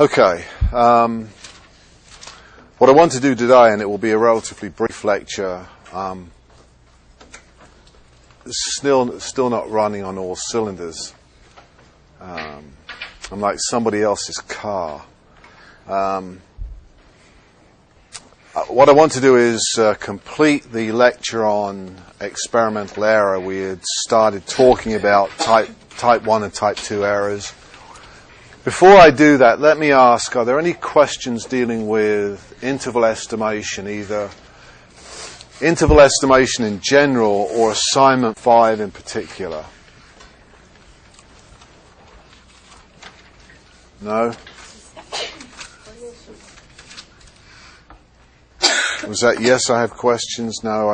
Okay. What I want to do today, and it will be a relatively brief lecture, still not running on all cylinders. I'm like somebody else's car. What I want to do is complete the lecture on experimental error. We had started talking about type 1 and type 2 errors. Before I do that, let me ask, are there any questions dealing with interval estimation, either interval estimation in general or assignment 5 in particular? No? Was that yes, I have questions? No,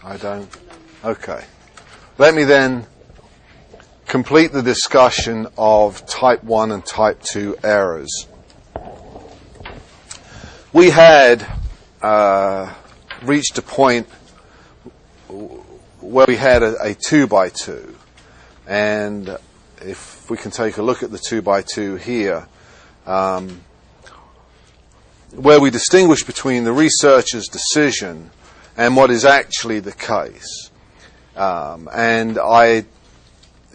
I don't? Okay. Let me then complete the discussion of type 1 and type 2 errors. We had reached a point where we had a 2 by 2, and if we can take a look at the 2 by 2 here, where we distinguish between the researcher's decision and what is actually the case. And I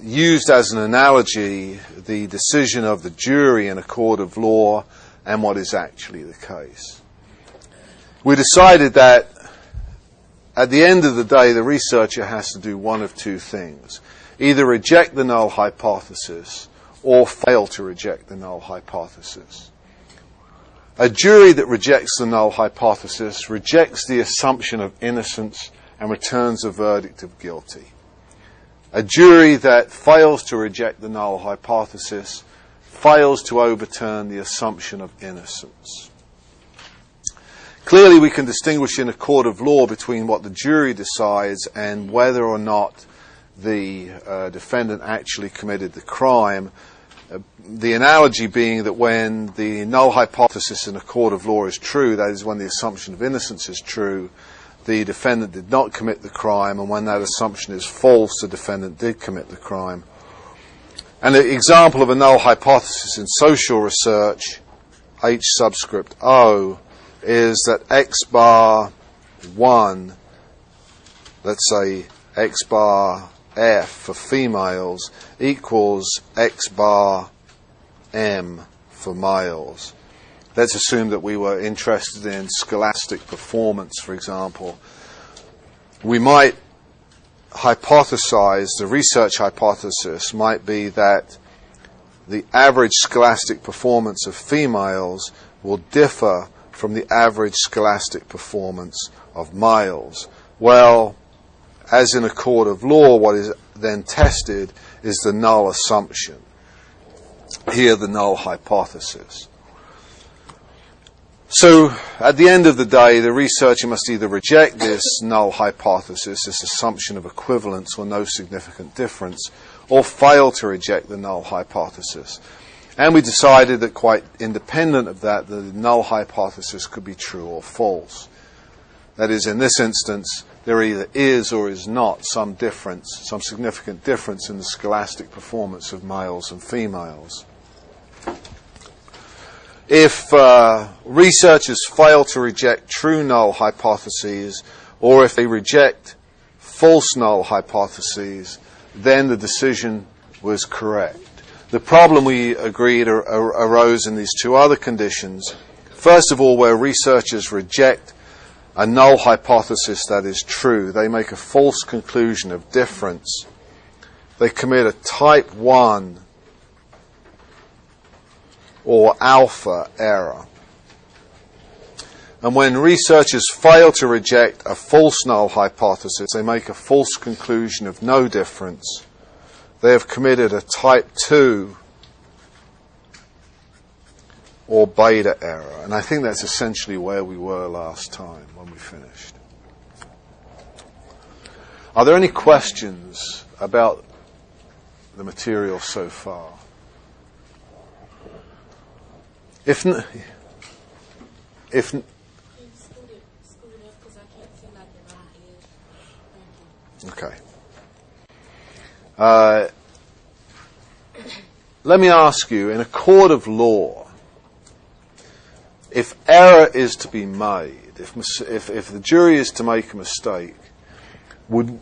used as an analogy the decision of the jury in a court of law and what is actually the case. We decided that at the end of the day, the researcher has to do one of two things: either reject the null hypothesis or fail to reject the null hypothesis. A jury that rejects the null hypothesis rejects the assumption of innocence and returns a verdict of guilty. A jury that fails to reject the null hypothesis fails to overturn the assumption of innocence. Clearly, we can distinguish in a court of law between what the jury decides and whether or not the defendant actually committed the crime. The analogy being that when the null hypothesis in a court of law is true, that is when the assumption of innocence is true, the defendant did not commit the crime, and when that assumption is false, the defendant did commit the crime. An example of a null hypothesis in social research, H subscript O, is that X bar 1, let's say X bar F for females, equals X bar M for males. Let's assume that we were interested in scholastic performance, for example. We might hypothesize, the research hypothesis might be that the average scholastic performance of females will differ from the average scholastic performance of males. Well, as in a court of law, what is then tested is the null assumption. Here, the null hypothesis. So, at the end of the day, the researcher must either reject this null hypothesis, this assumption of equivalence or no significant difference, or fail to reject the null hypothesis. And we decided that quite independent of that, the null hypothesis could be true or false. That is, in this instance, there either is or is not some difference, some significant difference in the scholastic performance of males and females. If researchers fail to reject true null hypotheses, or if they reject false null hypotheses, then the decision was correct. The problem, we agreed, arose in these two other conditions. First of all, where researchers reject a null hypothesis that is true, they make a false conclusion of difference. They commit a type 1 or alpha error. And when researchers fail to reject a false null hypothesis, they make a false conclusion of no difference. They have committed a type 2 or beta error. And I think that's essentially where we were last time when we finished. Are there any questions about the material so far? If okay. Let me ask you, in a court of law, if error is to be made, if the jury is to make a mistake, would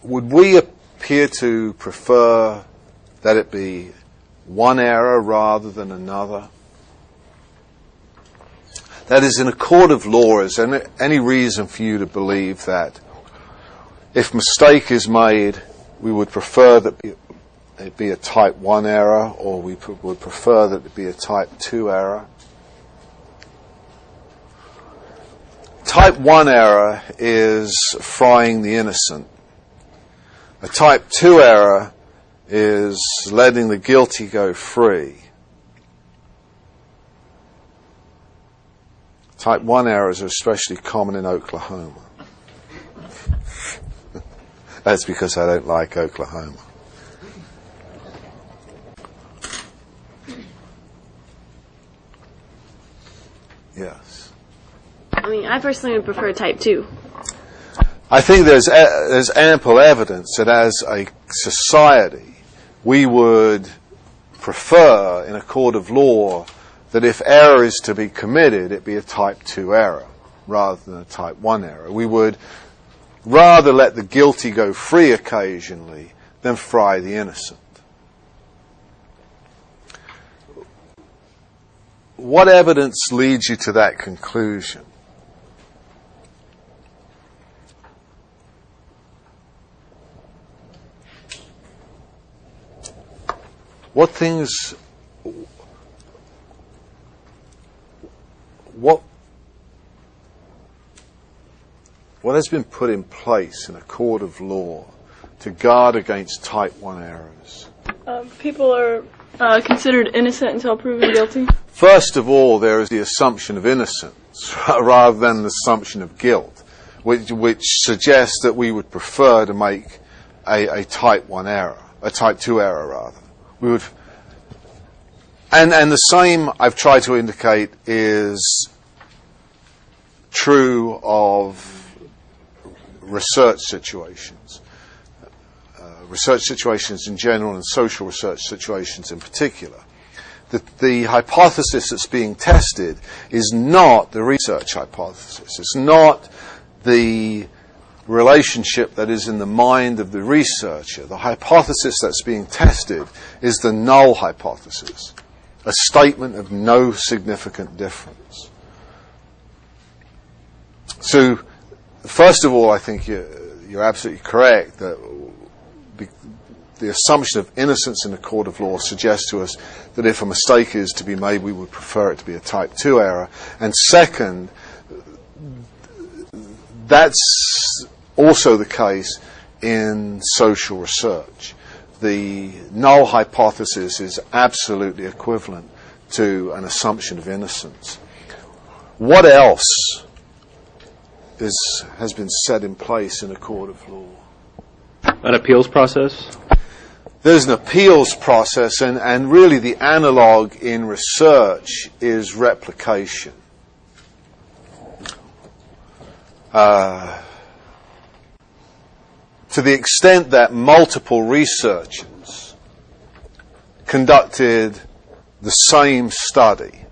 we appear to prefer that it be one error rather than another? That is, in a court of law, is there any reason for you to believe that if mistake is made, we would prefer that it be a type 1 error, or we would prefer that it be a type 2 error? Type 1 error is frying the innocent. A type 2 error is letting the guilty go free. Type 1 errors are especially common in Oklahoma. That's because I don't like Oklahoma. Yes. I mean, I personally would prefer type 2. I think there's ample evidence that as a society, we would prefer in a court of law that if error is to be committed, it be a type 2 error rather than a type 1 error. We would rather let the guilty go free occasionally than fry the innocent. What evidence leads you to that conclusion? What things, what has been put in place in a court of law to guard against type 1 errors? People are considered innocent until proven guilty. First of all, there is the assumption of innocence rather than the assumption of guilt, which suggests that we would prefer to make a type 1 error, a type 2 error rather. We would, and the same I've tried to indicate is true of research situations in general and social research situations in particular. The hypothesis that's being tested is not the research hypothesis. It's not the relationship that is in the mind of the researcher. The hypothesis that's being tested is the null hypothesis, a statement of no significant difference. So, first of all, I think you're absolutely correct that the assumption of innocence in a court of law suggests to us that if a mistake is to be made, we would prefer it to be a type 2 error. And second, that's also the case in social research. The null hypothesis is absolutely equivalent to an assumption of innocence. What else has been set in place in a court of law? An appeals process? There's an appeals process, and really the analog in research is replication. To the extent that multiple researchers conducted the same study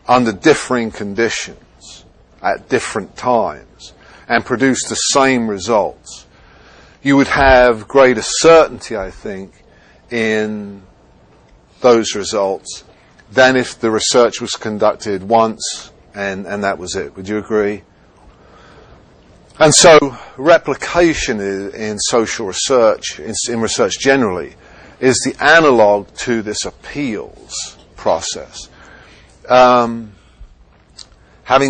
under differing conditions at different times and produced the same results, you would have greater certainty, I think, in those results than if the research was conducted once and that was it. Would you agree? And so replication in social research, in research generally, is the analog to this appeals process. Having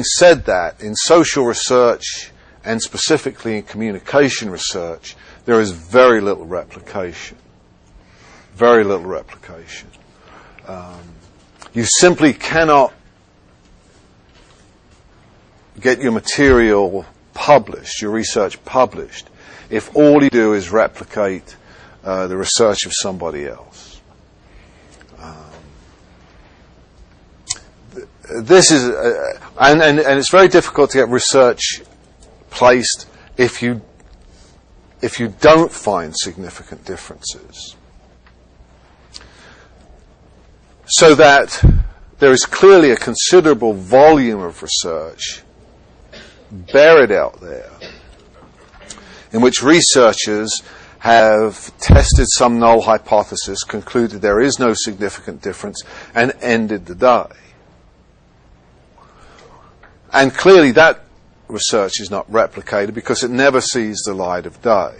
said that, in social research, and specifically in communication research, there is very little replication. Very little replication. You simply cannot get your material published, your research published, if all you do is replicate the research of somebody else. This is, and it's very difficult to get research placed if you don't find significant differences. So that there is clearly a considerable volume of research buried out there in which researchers have tested some null hypothesis, concluded there is no significant difference, and ended the day. And clearly that research is not replicated because it never sees the light of day.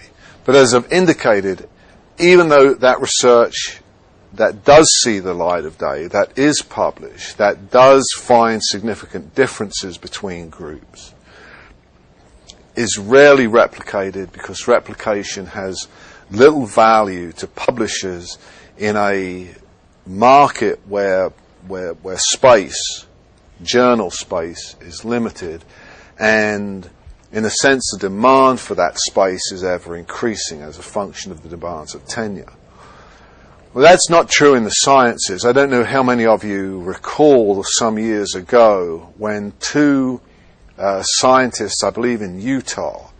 But as I've indicated, even though that research that does see the light of day, that is published, that does find significant differences between groups, is rarely replicated because replication has little value to publishers in a market where space, journal space, is limited, and in a sense the demand for that space is ever increasing as a function of the demands of tenure. Well, that's not true in the sciences. I don't know how many of you recall some years ago when two scientists, I believe in Utah,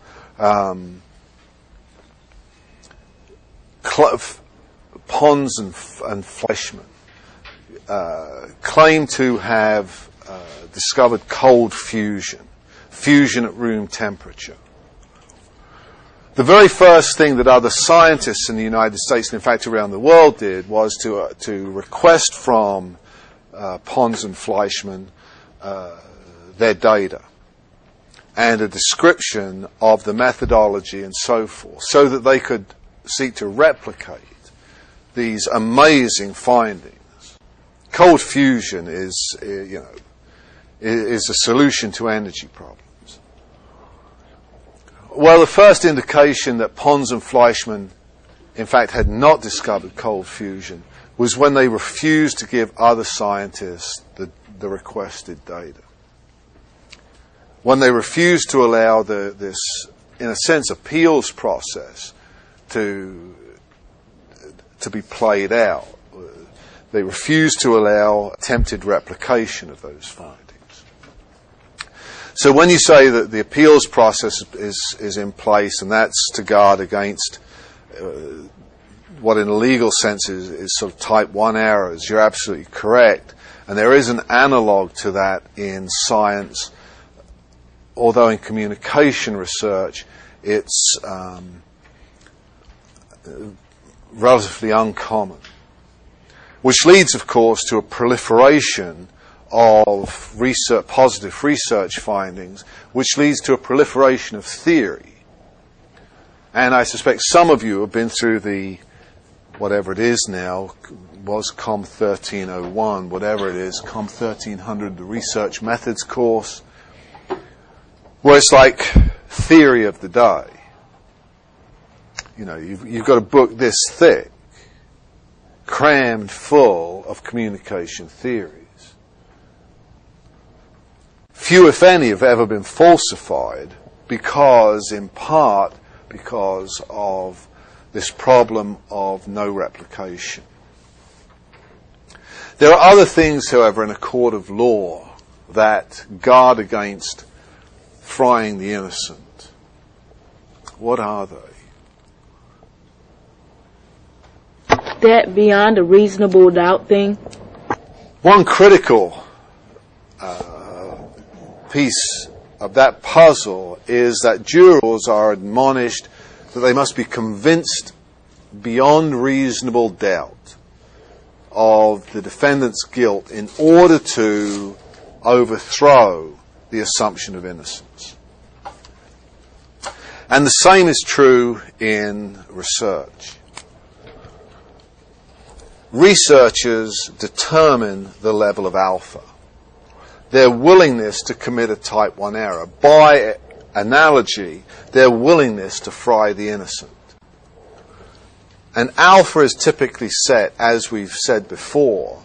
Pons and Fleischmann, claimed to have discovered cold fusion at room temperature. The very first thing that other scientists in the United States, and in fact around the world, did was to request from Pons and Fleischmann their data and a description of the methodology and so forth, so that they could seek to replicate these amazing findings. Cold fusion is a solution to energy problems. Well, the first indication that Pons and Fleischmann, in fact, had not discovered cold fusion was when they refused to give other scientists the requested data. When they refused to allow this, in a sense, appeals process to be played out. They refused to allow attempted replication of those findings. So when you say that the appeals process is in place and that's to guard against what in a legal sense is sort of type 1 errors, you're absolutely correct. And there is an analog to that in science, although in communication research it's relatively uncommon. Which leads, of course, to a proliferation of positive research findings, which leads to a proliferation of theory. And I suspect some of you have been through the, whatever it is now, was COMM 1301, whatever it is, COMM 1300, the research methods course, where it's like theory of the day. You know, you've got a book this thick, crammed full of communication theories. Few, if any, have ever been falsified in part because of this problem of no replication. There are other things, however, in a court of law that guard against frying the innocent. What are they? That beyond a reasonable doubt thing? One critical piece of that puzzle is that jurors are admonished that they must be convinced beyond reasonable doubt of the defendant's guilt in order to overthrow the assumption of innocence. And the same is true in research. Researchers determine the level of alpha, their willingness to commit a type 1 error. By analogy, their willingness to fry the innocent. And alpha is typically set, as we've said before,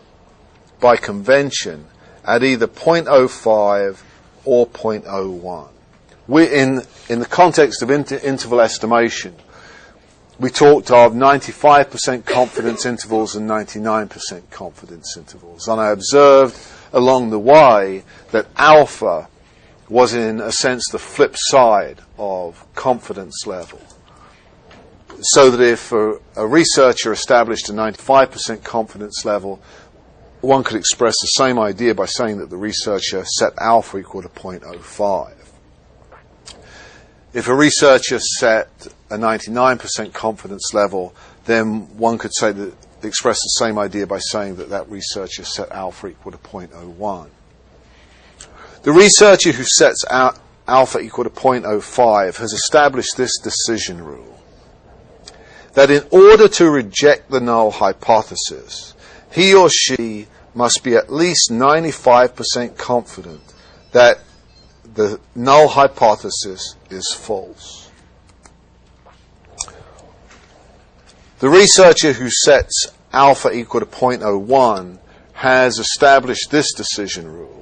by convention at either 0.05 or 0.01. In the context of interval estimation, we talked of 95% confidence intervals and 99% confidence intervals. And I observed along the way that alpha was, in a sense, the flip side of confidence level. So that if a researcher established a 95% confidence level, one could express the same idea by saying that the researcher set alpha equal to 0.05. If a researcher set a 99% confidence level, then one could say that express the same idea by saying that that researcher set alpha equal to 0.01. The researcher who sets alpha equal to 0.05 has established this decision rule, that in order to reject the null hypothesis, he or she must be at least 95% confident that the null hypothesis is false. The researcher who sets alpha equal to 0.01 has established this decision rule.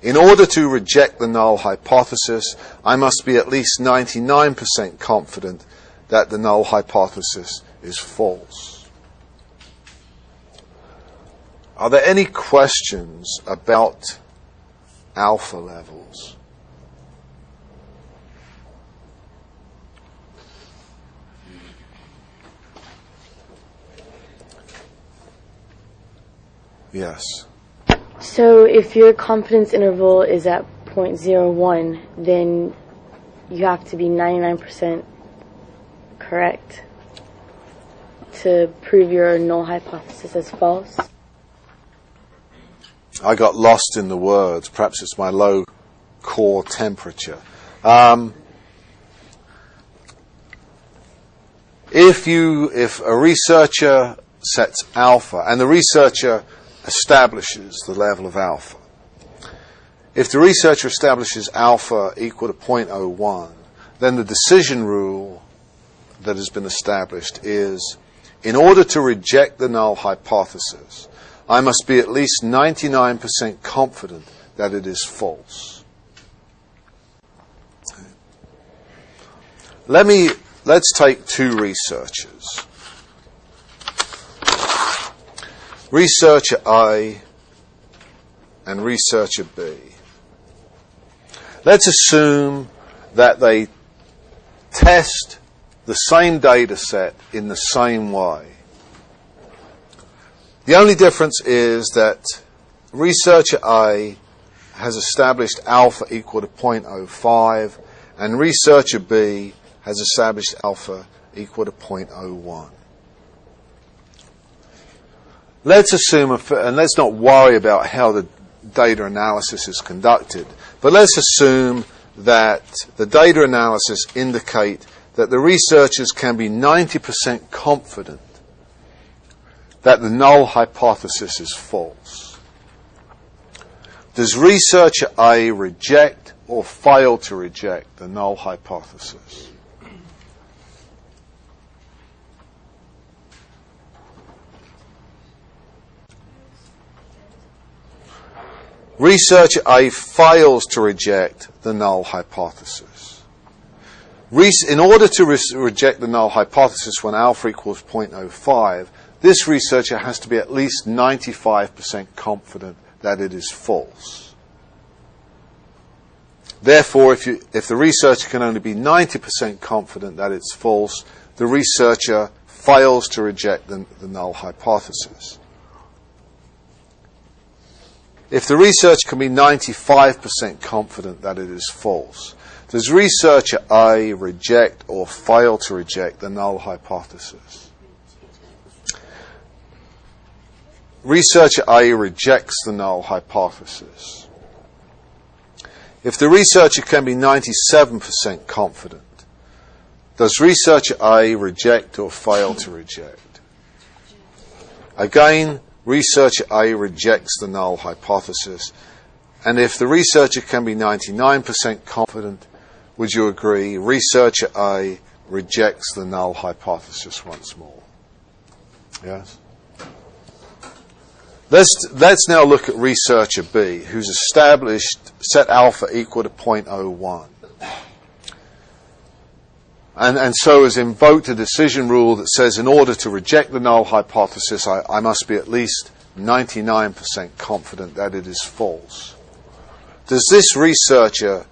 In order to reject the null hypothesis, I must be at least 99% confident that the null hypothesis is false. Are there any questions about alpha levels? Yes. So if your confidence interval is at 0.01, then you have to be 99% correct to prove your null hypothesis as false? I got lost in the words. Perhaps it's my low core temperature. If a researcher sets alpha, and the researcher establishes the level of alpha. If the researcher establishes alpha equal to 0.01, then the decision rule that has been established is, in order to reject the null hypothesis, I must be at least 99% confident that it is false. Let's take two researchers. Researcher A and researcher B. Let's assume that they test the same data set in the same way. The only difference is that researcher A has established alpha equal to 0.05 and researcher B has established alpha equal to 0.01. Let's assume, and let's not worry about how the data analysis is conducted, but let's assume that the data analysis indicate that the researchers can be 90% confident that the null hypothesis is false. Does researcher A reject or fail to reject the null hypothesis? Researcher A fails to reject the null hypothesis. In order to reject the null hypothesis when alpha equals 0.05, this researcher has to be at least 95% confident that it is false. Therefore, if the researcher can only be 90% confident that it's false, the researcher fails to reject the null hypothesis. If the researcher can be 95% confident that it is false, does researcher A reject or fail to reject the null hypothesis? Researcher A rejects the null hypothesis. If the researcher can be 97% confident, does researcher A reject or fail to reject? Again, researcher A rejects the null hypothesis. And if the researcher can be 99% confident, would you agree, researcher A rejects the null hypothesis once more? Yes? Let's now look at researcher B, who's set alpha equal to 0.01. And so has invoked a decision rule that says in order to reject the null hypothesis, I must be at least 99% confident that it is false. Does this researcher,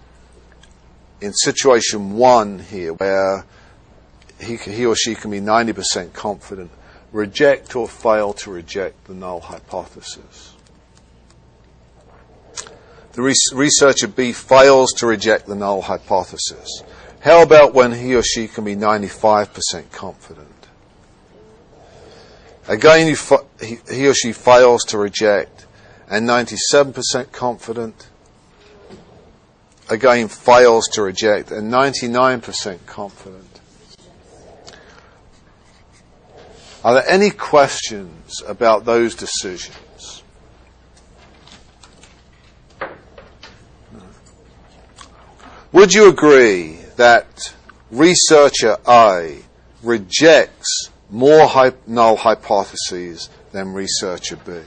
in situation 1 here, where he or she can be 90% confident, reject or fail to reject the null hypothesis? the researcher B fails to reject the null hypothesis? How about when he or she can be 95% confident? Again, he or she fails to reject and 97% confident. Again, fails to reject and 99% confident. Are there any questions about those decisions? No. Would you agree that researcher A rejects more null hypotheses than researcher B?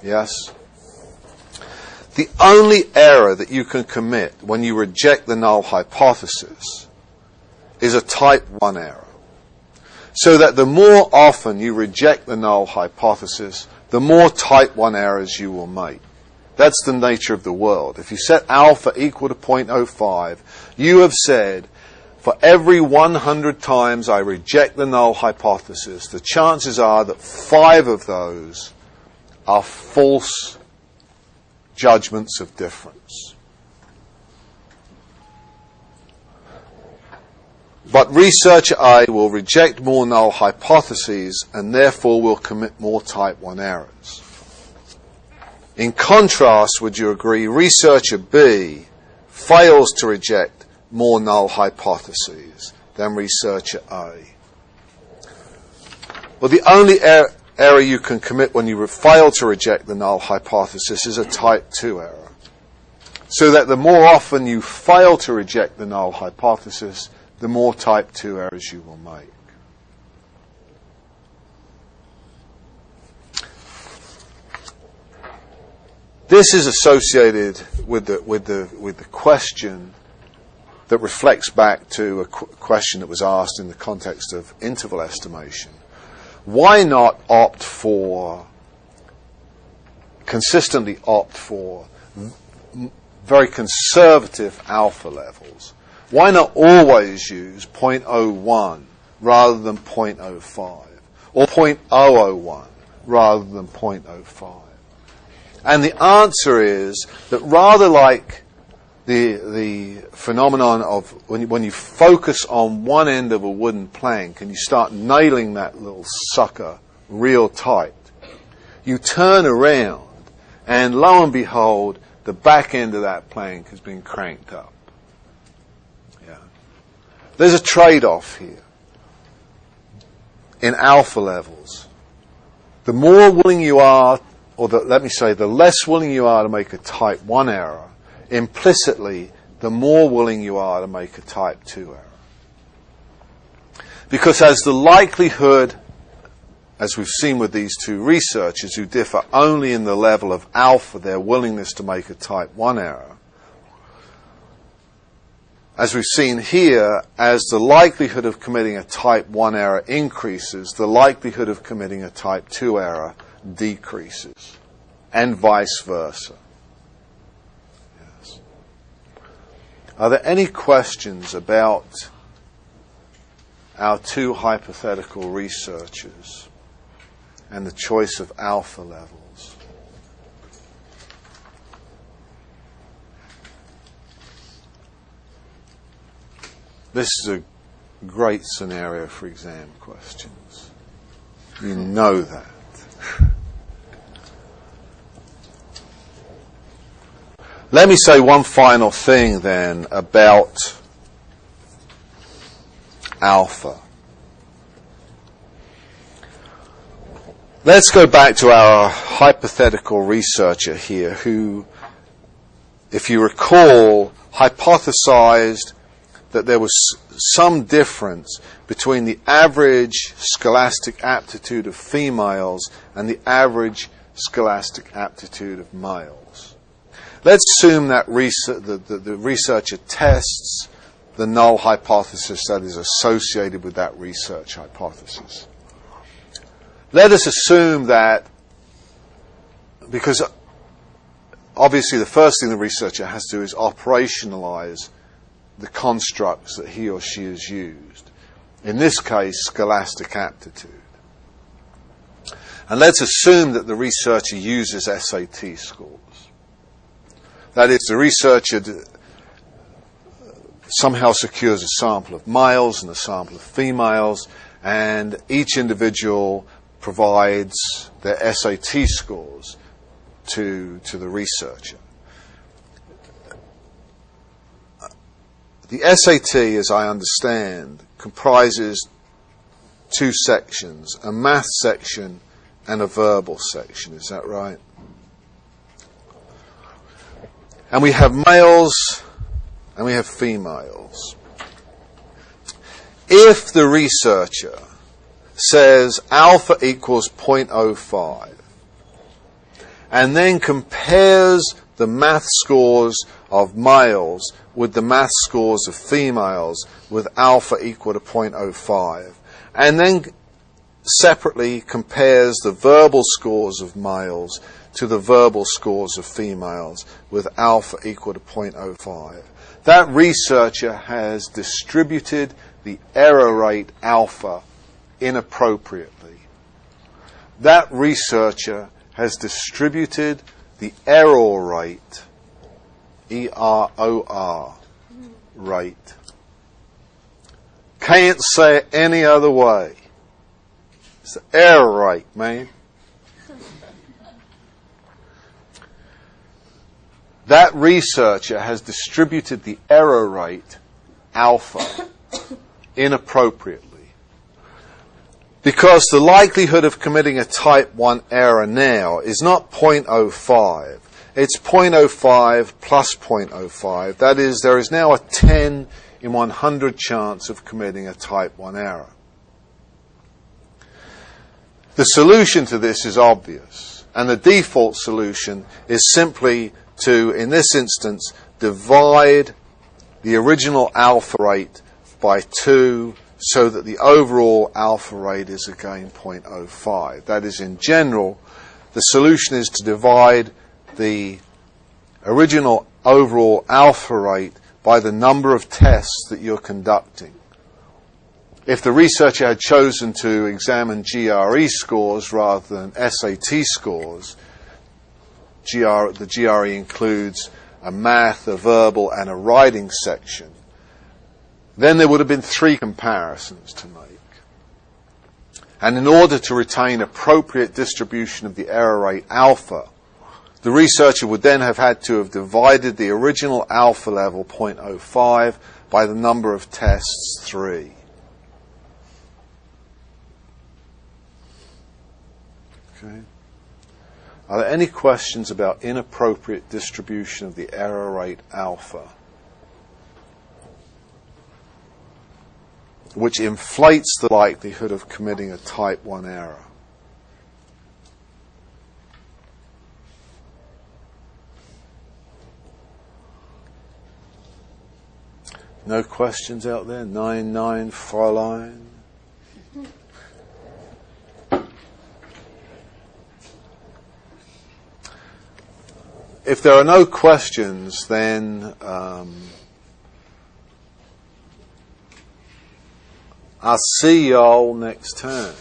Yes? The only error that you can commit when you reject the null hypothesis is a type 1 error. So that the more often you reject the null hypothesis, the more type 1 errors you will make. That's the nature of the world. If you set alpha equal to 0.05, you have said, for every 100 times I reject the null hypothesis, the chances are that 5 of those are false judgments of difference. But researcher A will reject more null hypotheses and therefore will commit more type 1 errors. In contrast, would you agree, researcher B fails to reject more null hypotheses than researcher A? Well, the only error you can commit when you fail to reject the null hypothesis is a type 2 error. So that the more often you fail to reject the null hypothesis, the more type 2 errors you will make. This is associated with the question that reflects back to a question that was asked in the context of interval estimation. Why not consistently opt for very conservative alpha levels? Why not always use 0.01 rather than 0.05 or 0.001 rather than 0.05? And the answer is that rather like the phenomenon of when you focus on one end of a wooden plank and you start nailing that little sucker real tight, you turn around and lo and behold, the back end of that plank has been cranked up. Yeah. There's a trade-off here in alpha levels. The more willing you are, let me say, the less willing you are to make a type 1 error, implicitly, the more willing you are to make a type 2 error. Because as the likelihood, as we've seen with these two researchers who differ only in the level of alpha, their willingness to make a type 1 error, as we've seen here, as the likelihood of committing a type 1 error increases, the likelihood of committing a type 2 error decreases, and vice versa. Yes. Are there any questions about our two hypothetical researchers and the choice of alpha levels? This is a great scenario for exam questions. You know that. Let me say one final thing then about alpha. Let's go back to our hypothetical researcher here who, if you recall, hypothesized that there was some difference between the average scholastic aptitude of females and the average scholastic aptitude of males. Let's assume that the researcher tests the null hypothesis that is associated with that research hypothesis. Let us assume that, because obviously the first thing the researcher has to do is operationalize the constructs that he or she has used. In this case, scholastic aptitude. And let's assume that the researcher uses SAT scores. That is, the researcher somehow secures a sample of males and a sample of females, and each individual provides their SAT scores to the researcher. The SAT, as I understand, comprises two sections, a math section and a verbal section. Is that right? And we have males and we have females. If the researcher says alpha equals 0.05 and then compares the math scores of males with the math scores of females with alpha equal to 0.05, and then separately compares the verbal scores of males to the verbal scores of females with alpha equal to 0.05, that researcher has distributed the error rate alpha inappropriately. That researcher has distributed the error rate, EROR rate. Can't say it any other way. It's the error rate, man. That researcher has distributed the error rate alpha inappropriately. Because the likelihood of committing a type 1 error now is not 0.05. It's 0.05 plus 0.05. That is, there is now a 10 in 100 chance of committing a type 1 error. The solution to this is obvious, and the default solution is simply to, in this instance, divide the original alpha rate by 2 so that the overall alpha rate is again 0.05. That is, in general, the solution is to divide the original overall alpha rate by the number of tests that you're conducting. If the researcher had chosen to examine GRE scores rather than SAT scores, the GRE includes a math, a verbal, and a writing section, then there would have been 3 comparisons to make. And in order to retain appropriate distribution of the error rate alpha, the researcher would then have had to have divided the original alpha level, 0.05, by the number of tests, 3. Okay. Are there any questions about inappropriate distribution of the error rate alpha, which inflates the likelihood of committing a type 1 error? No questions out there? 9-9, Fräulein? If there are no questions, then I'll see y'all next time.